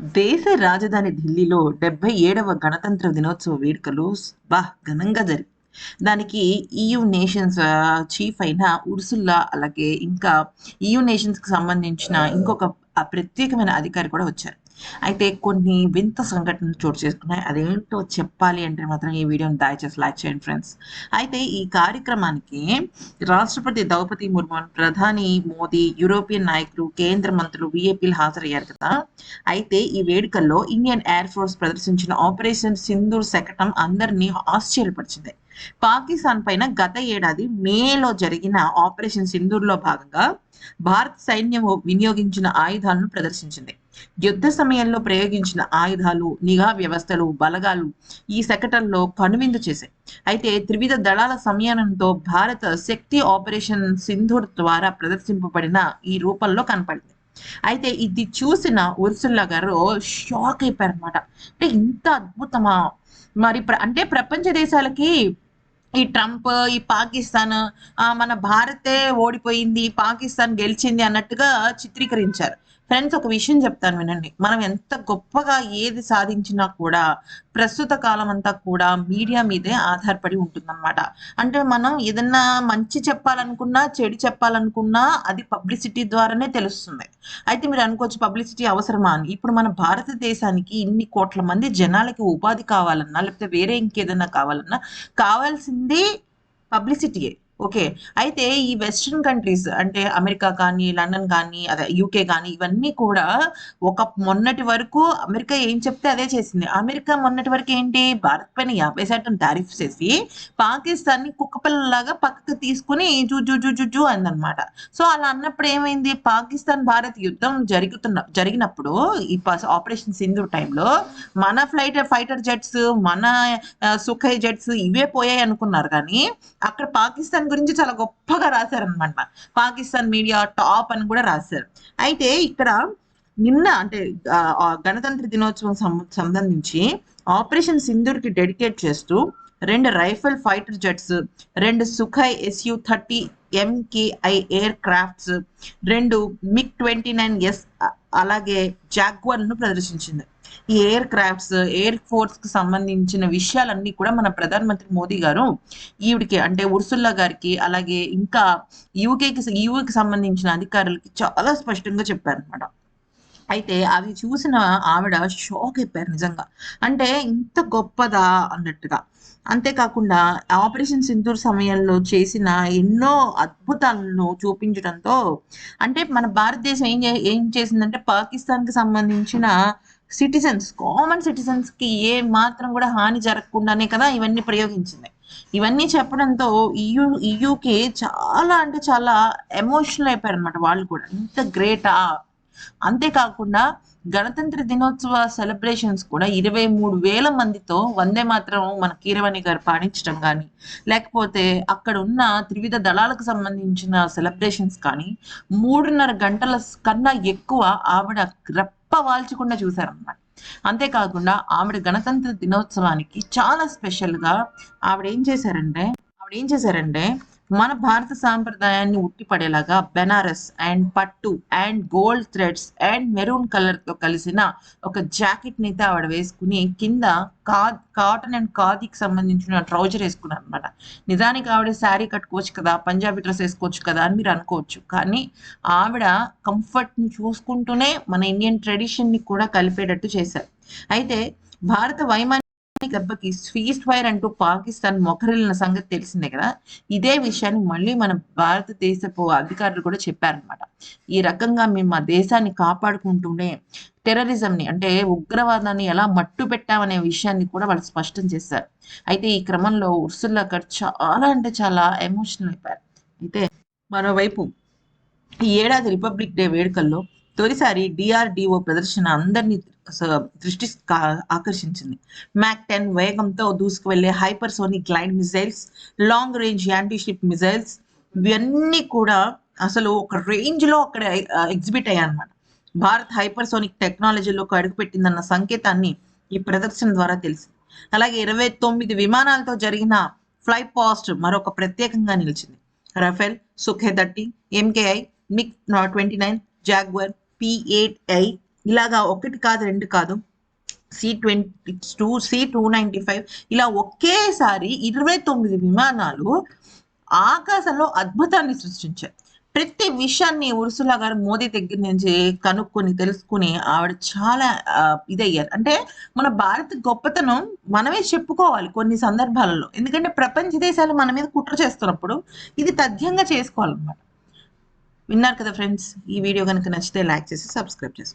దేశ రాజధాని ఢిల్లీలో 77వ గణతంత్ర దినోత్సవ వేడుకలు ఘనంగా జరిగాయి. దానికి ఈయూ నేషన్స్ చీఫ్ అయిన ఉర్సుల్లా, అలాగే ఇంకా ఈయూ నేషన్స్‌కి సంబంధించిన ఇంకొక ప్రత్యేకమైన అధికారి కూడా వచ్చారు. అయితే కొన్ని వింత సంఘటనలు చోటు చేసుకున్నాయి. అదేంటో చెప్పాలి అంటే మాత్రం ఈ వీడియోని దయచేసి లైక్ చేయండి ఫ్రెండ్స్. అయితే ఈ కార్యక్రమానికి రాష్ట్రపతి ద్రౌపది ముర్ము, ప్రధాని మోదీ, యూరోపియన్ నాయకులు, కేంద్ర మంత్రులు, వీఐపీలు హాజరయ్యారు కదా! అయితే ఈ వేడుకల్లో ఇండియన్ ఎయిర్ ఫోర్స్ ప్రదర్శించిన ఆపరేషన్ సింధూర్ శకటం అందరినీ ఆశ్చర్యపరిచింది. పాకిస్తాన్ పైన గత ఏడాది మేలో జరిగిన ఆపరేషన్ సింధూర్లో భాగంగా భారత సైన్యం వినియోగించిన ఆయుధాలను ప్రదర్శించింది. యుద్ధ సమయంలో ప్రయోగించిన ఆయుధాలు, నిఘా వ్యవస్థలు, బలగాలు ఈ శకటంలో కనువిందు చేశాయి. అయితే త్రివిధ దళాల సంయోజనంతో భారత శక్తి ఆపరేషన్ సింధూర్ ద్వారా ప్రదర్శింపబడిన ఈ రూపంలో కనపడింది. అయితే ఇది చూసిన ఉర్సుల్లా గారు షాక్ అయిపోయారనమాట. అంటే ఇంత అద్భుతమా? మరి అంటే ప్రపంచ దేశాలకి ఈ ట్రంప్, ఈ పాకిస్తాన్, మన భారతే ఓడిపోయింది, పాకిస్తాన్ గెలిచింది అన్నట్టుగా చిత్రీకరించారు. ఫ్రెండ్స్, ఒక విషయం చెప్తాను వినండి. మనం ఎంత గొప్పగా ఏది సాధించినా కూడా ప్రస్తుత కాలం అంతా కూడా మీడియా మీదే ఆధారపడి ఉంటుందన్నమాట. అంటే మనం ఏదన్నా మంచి చెప్పాలనుకున్నా, చెడు చెప్పాలనుకున్నా అది పబ్లిసిటీ ద్వారానే తెలుస్తుంది. అయితే మీరు అనుకోవచ్చు, పబ్లిసిటీ అవసరమా అని. ఇప్పుడు మన భారతదేశానికి ఇన్ని కోట్ల మంది జనాలకి ఉపాధి కావాలన్నా, లేకపోతే వేరే ఇంకేదన్నా కావాలన్నా కావాల్సింది పబ్లిసిటీయే. ఓకే. అయితే ఈ వెస్టర్న్ కంట్రీస్ అంటే అమెరికా కానీ, లండన్ కానీ, అదే యూకే కానీ, ఇవన్నీ కూడా మొన్నటి వరకు అమెరికా ఏం చెప్తే అదే చేసింది. అమెరికా మొన్నటి వరకు ఏంటి, భారత్ పైన 50% టారిఫ్ చేసి పాకిస్తాన్ని కుక్కపిల్లలాగా పక్కకు తీసుకుని జూ జూ జూ జూ జూ అందనమాట. సో అలా అన్నప్పుడు ఏమైంది, పాకిస్తాన్ భారత్ యుద్ధం జరిగినప్పుడు ఈ ఆపరేషన్ సింధూర్ టైంలో మన ఫైటర్ జెట్స్, మన సుఖై జెట్స్ ఇవే పోయాయి అనుకున్నారు. కానీ అక్కడ పాకిస్తాన్ గురించి చాలా గొప్పగా రాశారనమాట. పాకిస్తాన్ మీడియా టాప్ అని కూడా రాశారు. అయితే ఇక్కడ నిన్న అంటే గణతంత్ర దినోత్సవం సంబంధించి ఆపరేషన్ సింధూర్ కి డెడికేట్ చేస్తూ 2 rifle fighter jets, 2 సుఖై SU-30 MKI air crafts, 2 MiG-29S అలాగే జాగ్వార్లను ప్రదర్శించింది. ఈ ఎయిర్ క్రాఫ్ట్స్, ఎయిర్ ఫోర్స్ కి సంబంధించిన విషయాలన్నీ కూడా మన ప్రధానమంత్రి మోదీ గారు ఈవిడికి అంటే ఉర్సుల్లా గారికి, అలాగే ఇంకా యూకి సంబంధించిన అధికారులకి చాలా స్పష్టంగా చెప్పారనమాట. అయితే అవి చూసిన ఆవిడ షాక్ అయిపోయారు నిజంగా. అంటే ఇంత గొప్పదా అన్నట్టుగా. అంతేకాకుండా ఆపరేషన్ సింధూర్ సమయంలో చేసిన ఎన్నో అద్భుతాలను చూపించడంతో, అంటే మన భారతదేశం ఏం చేసిందంటే పాకిస్తాన్‌కి సంబంధించిన కామన్ సిటిజన్స్‌కి ఏ మాత్రం కూడా హాని జరగకుండానే కదా ఇవన్నీ ప్రయోగించింది. ఇవన్నీ చెప్పడంతో ఈయూకి చాలా అంటే చాలా ఎమోషనల్ అయిపోయారనమాట వాళ్ళు కూడా. ఇంత గ్రేటా? అంతేకాకుండా గణతంత్ర దినోత్సవ సెలబ్రేషన్స్ కూడా 23,000 మందితో వందే మాత్రం మన కీరవాణి గారు పాడించడం కానీ, లేకపోతే అక్కడ ఉన్న త్రివిధ దళాలకు సంబంధించిన సెలబ్రేషన్స్ కానీ 3:30 గంటల కన్నా ఎక్కువ ఆవిడ రెప్ప వాల్చకుండా చూశారనమాట. అంతేకాకుండా ఆవిడ గణతంత్ర దినోత్సవానికి చాలా స్పెషల్‌గా ఆవిడ ఏం చేశారంటే మన భారత సాంప్రదాయాన్ని ఉట్టిపడేలాగా బెనారస్ అండ్ పట్టు and gold threads and maroon colour తో కలిసిన ఒక జాకెట్ ని అయితే ఆవిడ వేసుకుని కింద కాటన్ అండ్ ఖాదీకి సంబంధించిన ట్రౌజర్ వేసుకున్నారు అనమాట. నిజానికి ఆవిడ శారీ కట్టుకోవచ్చు కదా, పంజాబీ డ్రెస్ వేసుకోవచ్చు కదా అని మీరు అనుకోవచ్చు. కానీ ఆవిడ కంఫర్ట్ ని చూసుకుంటూనే మన ఇండియన్ ట్రెడిషన్ ని కూడా కలిపేటట్టు చేశారు. అయితే భారత వైమానిక దెబ్బకి సీజ్ ఫైర్ అంటూ పాకిస్తాన్ మొఖరిల్లిన సంగతి తెలిసిందే కదా. ఇదే విషయాన్ని మళ్ళీ మన భారతదేశపు అధికారులు కూడా చెప్పారనమాట. ఈ రకంగా మేము మా దేశాన్ని కాపాడుకుంటూనే టెర్రరిజంని అంటే ఉగ్రవాదాన్ని ఎలా మట్టు పెట్టామనే విషయాన్ని కూడా వాళ్ళు స్పష్టం చేశారు. అయితే ఈ క్రమంలో ఉర్సుల్లా గారు చాలా అంటే చాలా ఎమోషనల్ అయిపోయారు. అయితే మరోవైపు ఈ ఏడాది రిపబ్లిక్ డే వేడుకల్లో తొలిసారి డిఆర్డిఓ ప్రదర్శన అందరినీ దృష్టి ఆకర్షించింది. మ్యాక్-10 వేగంతో దూసుకువెళ్లే hypersonic glide missiles, long range anti ship missiles ఇవన్నీ కూడా అసలు ఒక రేంజ్ లో అక్కడ ఎగ్జిబిట్ అయ్యాయన్నమాట. భారత్ హైపర్సోనిక్ టెక్నాలజీలోకి అడుగుపెట్టిందన్న సంకేతాన్ని ఈ ప్రదర్శన ద్వారా తెలిసింది. అలాగే 29 విమానాలతో జరిగిన ఫ్లై పాస్ట్ మరొక ప్రత్యేకంగా నిలిచింది. Rafale, సుఖై 30, MKI, MiG-29, Jaguar, P-8I ఇలాగా ఒకటి కాదు, రెండు కాదు, C-22, C-295 ఇలా ఒకేసారి 29 విమానాలు ఆకాశంలో అద్భుతాన్ని సృష్టించాయి. ప్రతి విషయాన్ని ఉర్సులా గారు మోదీ దగ్గర నుంచి కనుక్కొని, తెలుసుకొని ఆవిడ చాలా ఇదయ్యారు. అంటే మన భారత్ గొప్పతనం మనమే చెప్పుకోవాలి కొన్ని సందర్భాలలో. ఎందుకంటే ప్రపంచ దేశాలు మన మీద కుట్ర చేస్తున్నప్పుడు ఇది తథ్యంగా చేసుకోవాలన్నమాట. విన్నారు కదా ఫ్రెండ్స్. ఈ వీడియో గనుక నచ్చితే లైక్ చేసి సబ్స్క్రైబ్ చేసుకోండి.